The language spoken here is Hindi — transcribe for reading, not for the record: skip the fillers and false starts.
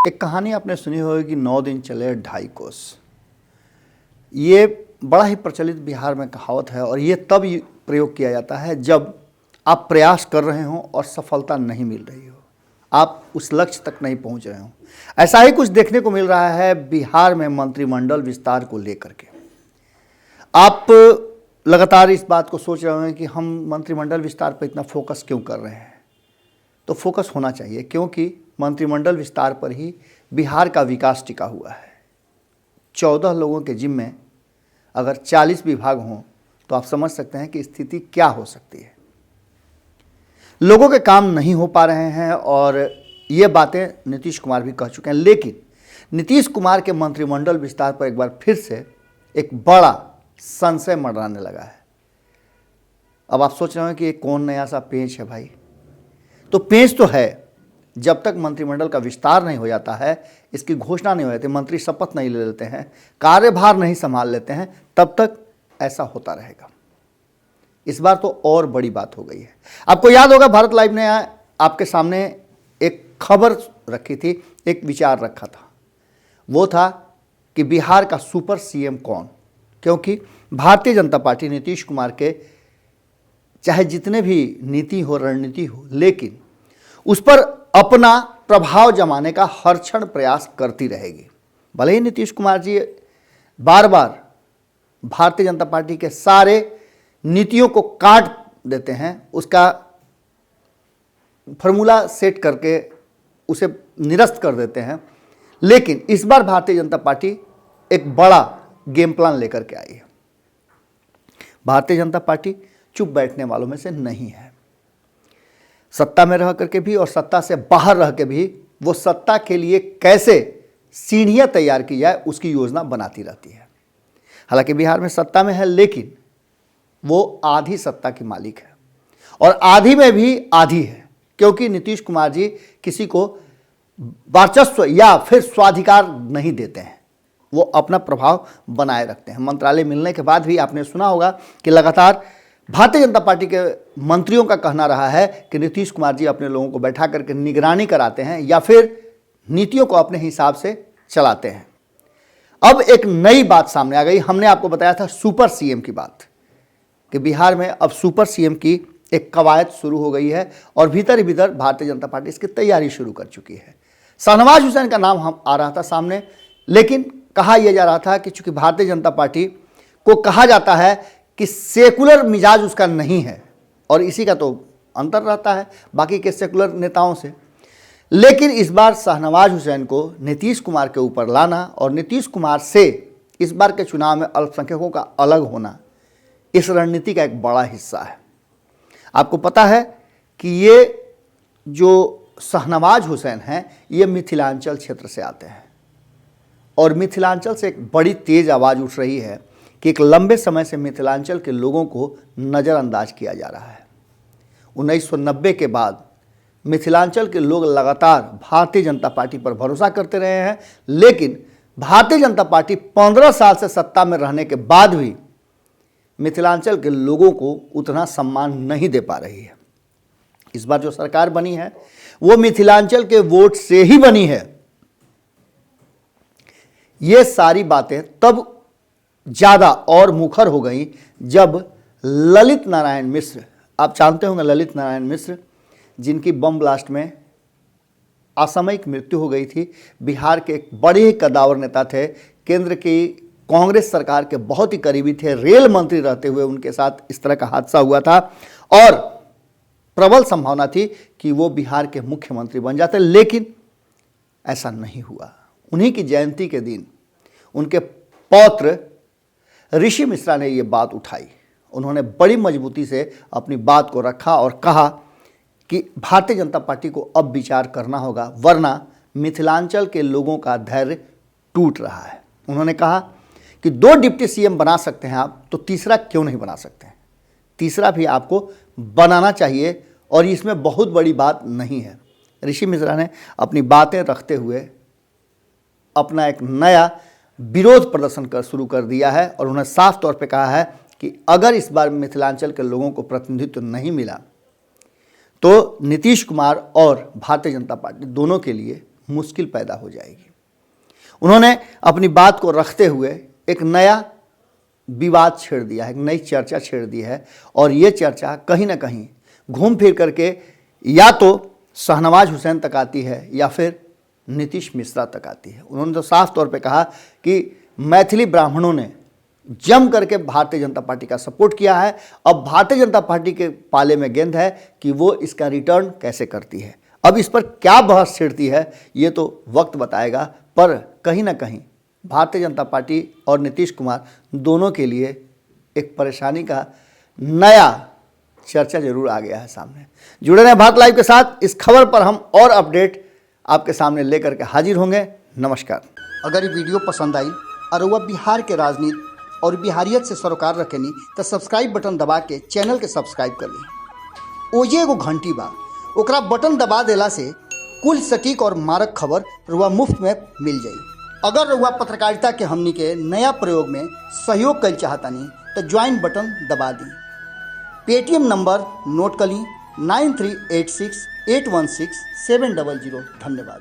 एक कहानी आपने सुनी होगी कि 9 दिन चले 2.5 कोस। ये बड़ा ही प्रचलित बिहार में कहावत है और ये तब प्रयोग किया जाता है जब आप प्रयास कर रहे हो और सफलता नहीं मिल रही हो, आप उस लक्ष्य तक नहीं पहुंच रहे हो। ऐसा ही कुछ देखने को मिल रहा है बिहार में मंत्रिमंडल विस्तार को लेकर के। आप लगातार इस बात को सोच रहे हैं कि हम मंत्रिमंडल विस्तार पर इतना फोकस क्यों कर रहे हैं। तो फोकस होना चाहिए क्योंकि मंत्रिमंडल विस्तार पर ही बिहार का विकास टिका हुआ है। 14 लोगों के जिम्मे अगर 40 विभाग हों तो आप समझ सकते हैं कि स्थिति क्या हो सकती है। लोगों के काम नहीं हो पा रहे हैं और ये बातें नीतीश कुमार भी कह चुके हैं, लेकिन नीतीश कुमार के मंत्रिमंडल विस्तार पर एक बार फिर से एक बड़ा संशय मंडराने लगा है। अब आप सोच रहे हैं कि ये कौन नया सा पेंच है भाई। तो पेंच तो है, जब तक मंत्रिमंडल का विस्तार नहीं हो जाता है, इसकी घोषणा नहीं हो जाती, मंत्री शपथ नहीं ले लेते हैं, कार्यभार नहीं संभाल लेते हैं, तब तक ऐसा होता रहेगा। इस बार तो और बड़ी बात हो गई है। आपको याद होगा भारत लाइव ने आपके सामने एक खबर रखी थी, एक विचार रखा था। वो था कि बिहार का सुपर सीएम कौन, क्योंकि भारतीय जनता पार्टी नीतीश कुमार के चाहे जितने भी नीति हो, रणनीति हो, लेकिन उस पर अपना प्रभाव जमाने का हर क्षण प्रयास करती रहेगी। भले ही नीतीश कुमार जी बार बार भारतीय जनता पार्टी के सारे नीतियों को काट देते हैं, उसका फॉर्मूला सेट करके उसे निरस्त कर देते हैं, लेकिन इस बार भारतीय जनता पार्टी एक बड़ा गेम प्लान लेकर के आई है। भारतीय जनता पार्टी चुप बैठने वालों में से नहीं है। सत्ता में रह करके भी और सत्ता से बाहर रह के भी वो सत्ता के लिए कैसे सीढ़ियां तैयार की जाए उसकी योजना बनाती रहती है। हालांकि बिहार में सत्ता में है, लेकिन वो आधी सत्ता की मालिक है और आधी में भी आधी है, क्योंकि नीतीश कुमार जी किसी को वर्चस्व या फिर स्वाधिकार नहीं देते हैं, वो अपना प्रभाव बनाए रखते हैं। मंत्रालय मिलने के बाद भी आपने सुना होगा कि लगातार भारतीय जनता पार्टी के मंत्रियों का कहना रहा है कि नीतीश कुमार जी अपने लोगों को बैठा करके निगरानी कराते हैं या फिर नीतियों को अपने हिसाब से चलाते हैं। अब एक नई बात सामने आ गई। हमने आपको बताया था सुपर सीएम की बात, कि बिहार में अब सुपर सीएम की एक कवायद शुरू हो गई है और भीतर ही भीतर भारतीय जनता पार्टी इसकी तैयारी शुरू कर चुकी है। शाहनवाज हुसैन का नाम हम आ रहा था सामने, लेकिन कहा यह जा रहा था कि चूंकि भारतीय जनता पार्टी को कहा जाता है कि सेकुलर मिजाज उसका नहीं है, और इसी का तो अंतर रहता है बाकी के सेकुलर नेताओं से, लेकिन इस बार शाहनवाज हुसैन को नीतीश कुमार के ऊपर लाना और नीतीश कुमार से इस बार के चुनाव में अल्पसंख्यकों का अलग होना, इस रणनीति का एक बड़ा हिस्सा है। आपको पता है कि ये जो शाहनवाज हुसैन हैं, ये मिथिलांचल क्षेत्र से आते हैं और मिथिलांचल से एक बड़ी तेज आवाज़ उठ रही है कि एक लंबे समय से मिथिलांचल के लोगों को नज़रअंदाज किया जा रहा है। 1990 के बाद मिथिलांचल के लोग लगातार भारतीय जनता पार्टी पर भरोसा करते रहे हैं, लेकिन भारतीय जनता पार्टी 15 साल से सत्ता में रहने के बाद भी मिथिलांचल के लोगों को उतना सम्मान नहीं दे पा रही है। इस बार जो सरकार बनी है वो मिथिलांचल के वोट से ही बनी है। ये सारी बातें तब ज़्यादा और मुखर हो गई जब ललित नारायण मिश्र, आप जानते होंगे ललित नारायण मिश्र, जिनकी बम ब्लास्ट में असामयिक मृत्यु हो गई थी, बिहार के एक बड़े ही कद्दावर नेता थे, केंद्र की कांग्रेस सरकार के बहुत ही करीबी थे, रेल मंत्री रहते हुए उनके साथ इस तरह का हादसा हुआ था और प्रबल संभावना थी कि वो बिहार के मुख्यमंत्री बन जाते, लेकिन ऐसा नहीं हुआ। उन्हीं की जयंती के दिन उनके पौत्र ऋषि मिश्रा ने ये बात उठाई। उन्होंने बड़ी मजबूती से अपनी बात को रखा और कहा कि भारतीय जनता पार्टी को अब विचार करना होगा, वरना मिथिलांचल के लोगों का धैर्य टूट रहा है। उन्होंने कहा कि 2 डिप्टी सीएम बना सकते हैं आप, तो तीसरा क्यों नहीं बना सकते हैं? तीसरा भी आपको बनाना चाहिए और इसमें बहुत बड़ी बात नहीं है। ऋषि मिश्रा ने अपनी बातें रखते हुए अपना एक नया विरोध प्रदर्शन शुरू कर दिया है और उन्होंने साफ तौर पे कहा है कि अगर इस बार मिथिलांचल के लोगों को प्रतिनिधित्व नहीं मिला तो नीतीश कुमार और भारतीय जनता पार्टी दोनों के लिए मुश्किल पैदा हो जाएगी। उन्होंने अपनी बात को रखते हुए एक नया विवाद छेड़ दिया है, एक नई चर्चा छेड़ दी है, और ये चर्चा कहीं ना कहीं घूम फिर करके या तो शाहनवाज हुसैन तक आती है या फिर नीतीश मिश्रा तक आती है। उन्होंने तो साफ तौर पे कहा कि मैथिली ब्राह्मणों ने जम करके भारतीय जनता पार्टी का सपोर्ट किया है, अब भारतीय जनता पार्टी के पाले में गेंद है कि वो इसका रिटर्न कैसे करती है। अब इस पर क्या बहस छिड़ती है ये तो वक्त बताएगा, पर कहीं ना कहीं भारतीय जनता पार्टी और नीतीश कुमार दोनों के लिए एक परेशानी का नया चर्चा जरूर आ गया है सामने। जुड़े रहें भारत लाइव के साथ। इस खबर पर हम और अपडेट आपके सामने लेकर के हाजिर होंगे। नमस्कार। अगर ये वीडियो पसंद आई और वह बिहार के राजनीति और बिहारियत से सरोकार रखेनी तो सब्सक्राइब बटन दबा के चैनल के सब्सक्राइब कर ली। ओजे एगो घंटी बा, ओकरा बटन दबा देला से कुल सटीक और मारक खबर रुआ मुफ्त में मिल जाई। अगर रुआ पत्रकारिता के हमनी के नया प्रयोग में सहयोग कर चाहतानी तो ज्वाइन बटन दबा दी। पेटीएम नंबर नोट कर ली 9386816700। धन्यवाद।